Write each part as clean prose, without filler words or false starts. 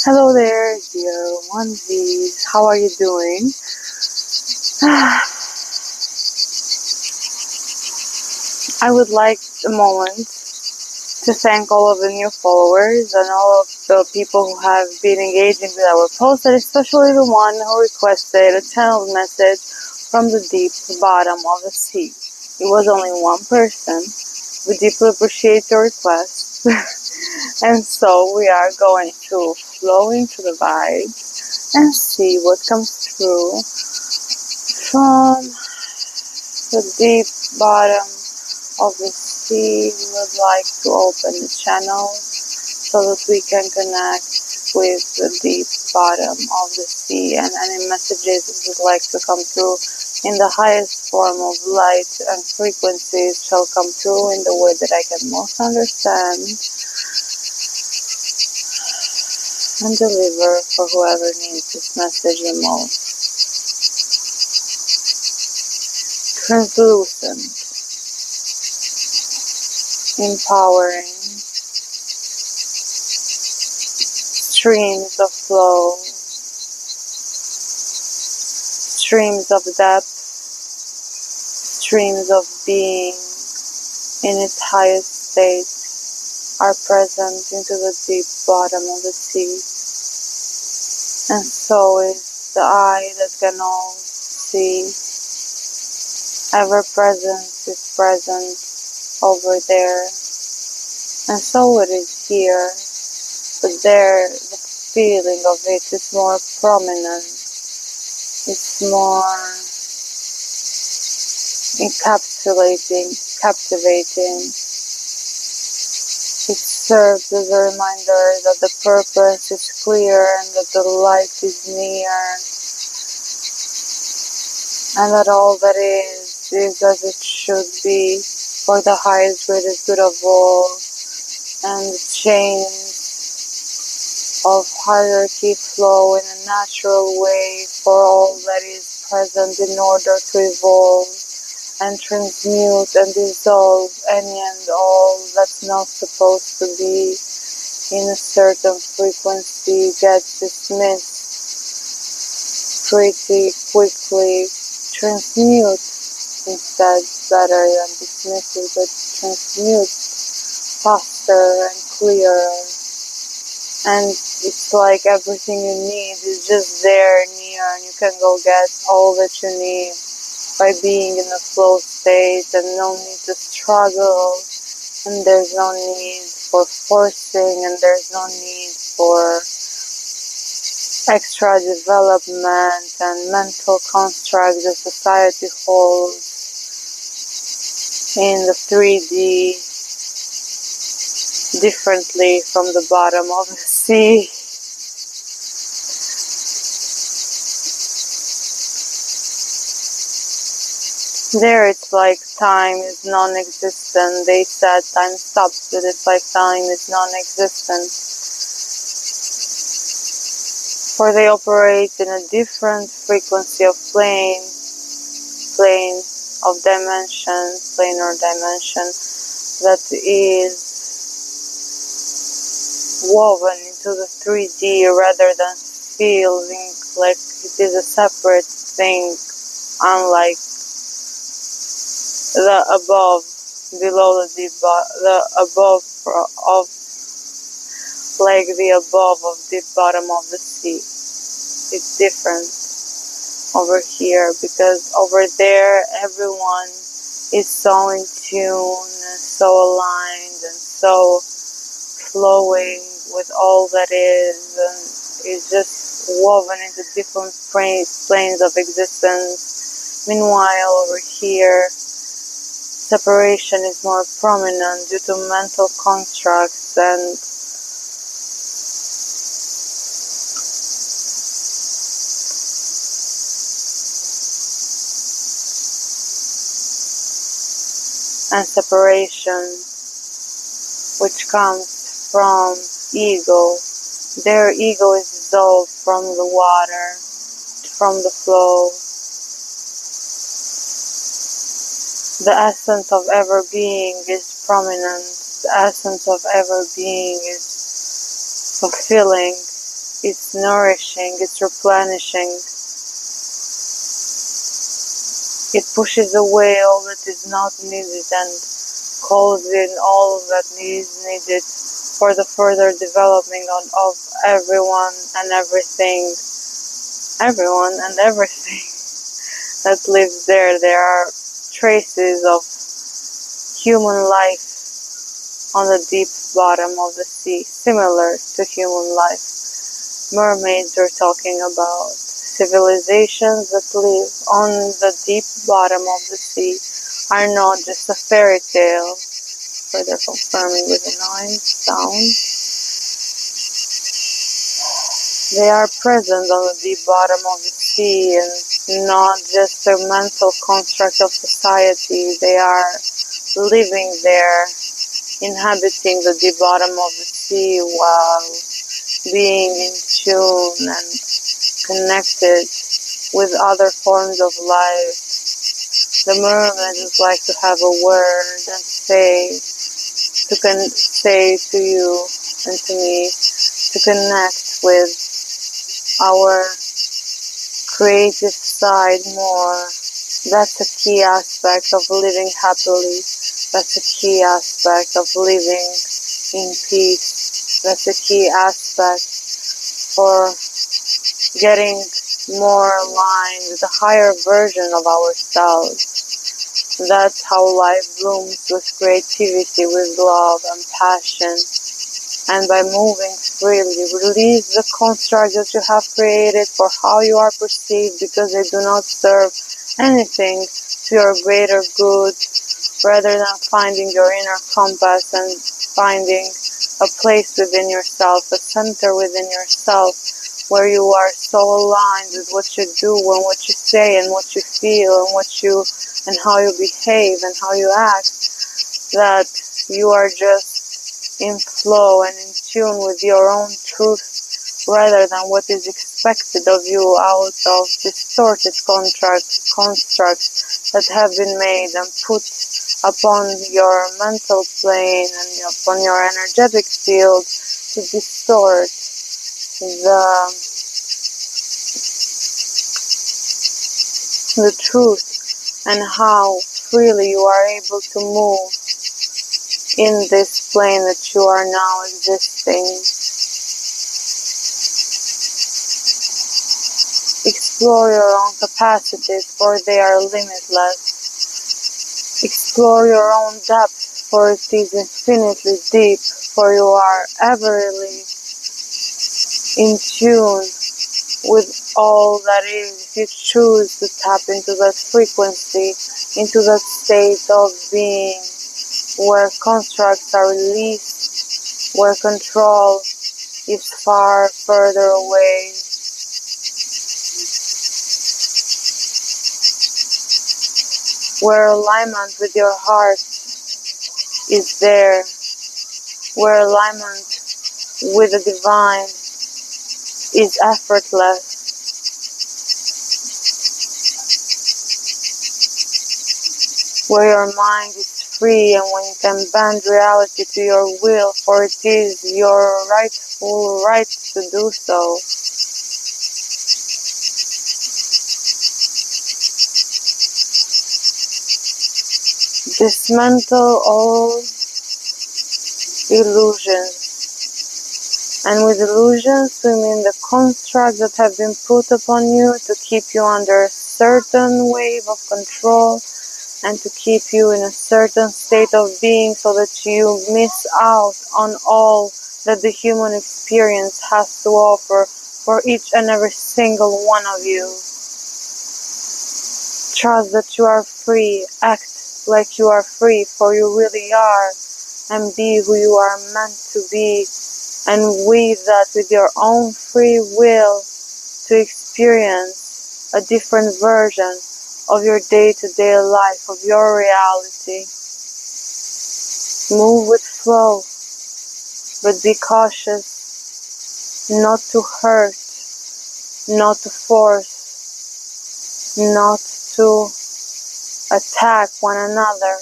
Hello there, dear onesies. How are you doing? I would like a moment to thank all of the new followers and all of the people who have been engaging with our posts, and especially the one who requested a channel message from the deep bottom of the sea. It was only one person. We deeply appreciate your request. And so we are going to flow into the vibes and see what comes through from the deep bottom of the sea. We would like to open the channel so that we can connect with the deep bottom of the sea, and any messages that would like to come through in the highest form of light and frequencies shall come through in the way that I can most understand and deliver for whoever needs this message the most. Translucent, empowering, streams of flow, streams of depth, streams of being in its highest state are present into the deep bottom of the sea. And so is the eye that can all see. Ever presence is present over there. And so it is here. But there, the feeling of it is more prominent. It's more encapsulating, captivating. It serves as a reminder that the purpose is clear and that the light is near, and that all that is as it should be for the highest greatest good of all, and the chains of hierarchy flow in a natural way for all that is present in order to evolve and transmute and dissolve any and all that's not supposed to be in a certain frequency gets dismissed pretty quickly. Transmute instead, better than dismissive, but transmute faster and clearer. And it's like everything you need is just there near, and you can go get all that you need by being in a flow state, and no need to struggle, and there's no need for forcing, and there's no need for extra development and mental constructs that society holds in the 3D differently from the bottom of the sea. There it's like time is non-existent. They said time stops, but it's like time is non-existent. For they operate in a different frequency of plane of dimension, planar dimension, that is woven into the 3D rather than feeling like it is a separate thing, unlike the above, below the deep, the above of, like the above of deep bottom of the sea. It's different over here, because over there everyone is so in tune and so aligned and so flowing with all that is, and is just woven into different planes of existence. Meanwhile, over here, separation is more prominent due to mental constructs and separation, which comes from ego. Their ego is dissolved from the water, from the flow. The essence of ever being is prominent. The essence of ever being is fulfilling it's nourishing, it's replenishing. It pushes away all that is not needed and calls in all that is needed for the further development of everyone and everything. Everyone and everything that lives there. There are traces of human life on the deep bottom of the sea, similar to human life. Mermaids are talking about civilizations that live on the deep bottom of the sea are not just a fairy tale, further confirming with a nice sound. They are present on the deep bottom of the sea and not just a mental construct of society. They are living there, inhabiting the deep bottom of the sea while being in tune and connected with other forms of life. The mermaids would like to have a word and say to you and to me to connect with our creative side more. That's a key aspect of living happily. That's a key aspect of living in peace. That's a key aspect for getting more aligned with a higher version of ourselves. That's how life blooms, with creativity, with love and passion. And by moving freely, release the constructs that you have created for how you are perceived, because they do not serve anything to your greater good, rather than finding your inner compass and finding a place within yourself, a center within yourself, where you are so aligned with what you do and what you say and what you feel and how you behave and how you act, that you are just in flow and in tune with your own truth, rather than what is expected of you out of distorted constructs that have been made and put upon your mental plane and upon your energetic field to distort the truth and how freely you are able to move in this plane that you are now existing. Explore your own capacities, for they are limitless. Explore your own depth, for it is infinitely deep, for you are everly in tune with all that is. If you choose to tap into that frequency, into that state of being where constructs are released, where control is far further away, where alignment with your heart is there, where alignment with the divine is effortless, where your mind is free and when you can bend reality to your will, for it is your rightful right to do so. Dismantle all illusions. And with illusions, we mean the constructs that have been put upon you to keep you under a certain wave of control and to keep you in a certain state of being, so that you miss out on all that the human experience has to offer for each and every single one of you. Trust that you are free, act like you are free, for you really are, and be who you are meant to be, and with that, with your own free will, to experience a different version of your day-to-day life, of your reality. Move with flow, but be cautious not to hurt, not to force, not to attack one another.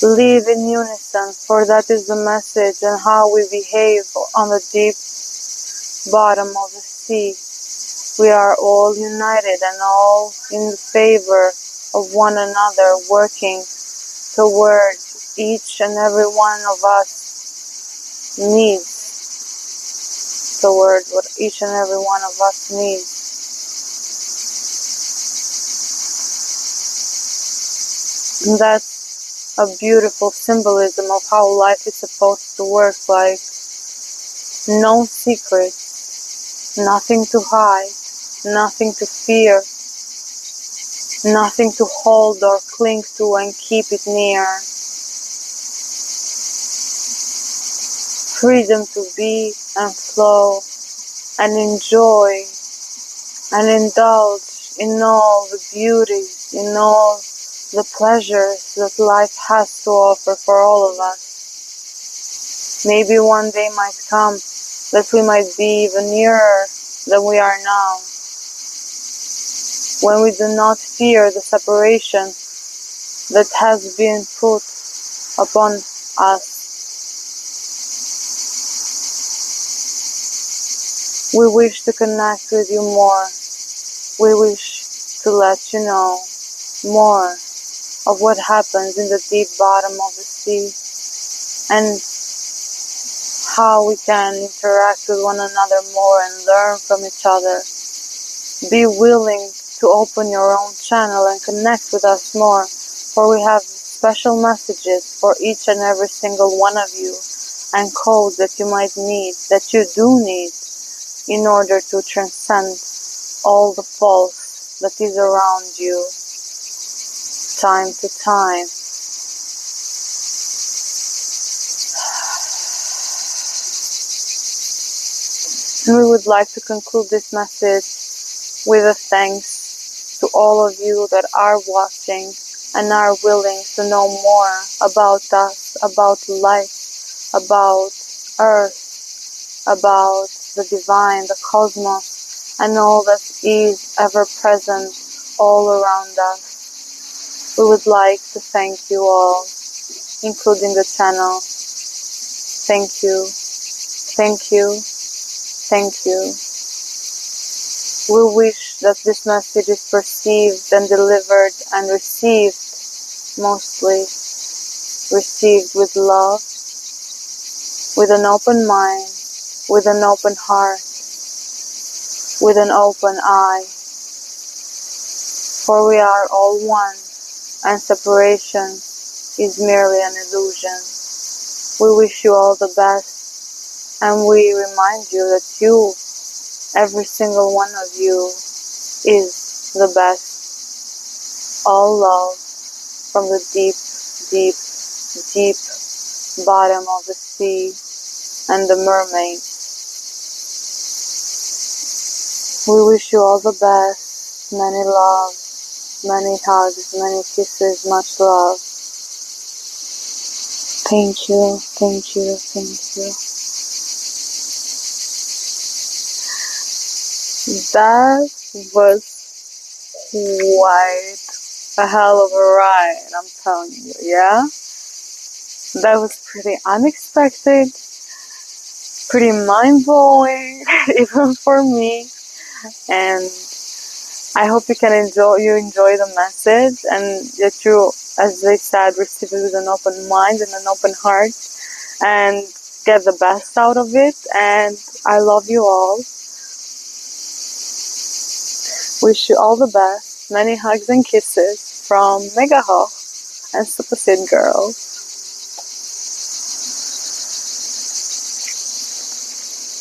live in unison, for that is the message, and how we behave on the deep bottom of the sea. We are all united and all in favor of one another, working towards each and every one of us needs, towards what each and every one of us needs. And that's a beautiful symbolism of how life is supposed to work, like no secrets, nothing to hide, nothing to fear, nothing to hold or cling to and keep it near. Freedom to be and flow and enjoy and indulge in all the beauties, in all the pleasures that life has to offer for all of us. Maybe one day might come that we might be even nearer than we are now, when we do not fear the separation that has been put upon us. We wish to connect with you more. We wish to let you know more of what happens in the deep bottom of the sea, and how we can interact with one another more and learn from each other. Be willing to open your own channel and connect with us more, for we have special messages for each and every single one of you, and codes that you might need, that you do need, in order to transcend all the false that is around you, time to time. And we would like to conclude this message with a thanks to all of you that are watching and are willing to know more about us, about life, about Earth, about the divine, the cosmos, and all that is ever present all around us. We would like to thank you all, including the channel. Thank you, thank you, thank you. We wish that this message is perceived and delivered and received, mostly received with love, with an open mind, with an open heart, with an open eye. For we are all one, and separation is merely an illusion. We wish you all the best, and we remind you that you, every single one of you, is the best. All love from the deep, deep, deep bottom of the sea and the mermaids. We wish you all the best. Many loves, many hugs, many kisses, much love. Thank you, thank you, thank you. That was quite a hell of a ride, I'm telling you, yeah? That was pretty unexpected, pretty mind-blowing, even for me. And I hope you enjoy the message, and that you, as they said, receive it with an open mind and an open heart, and get the best out of it. And I love you all. Wish you all the best. Many hugs and kisses from 𝗏𝗏 and Super Sid Girl.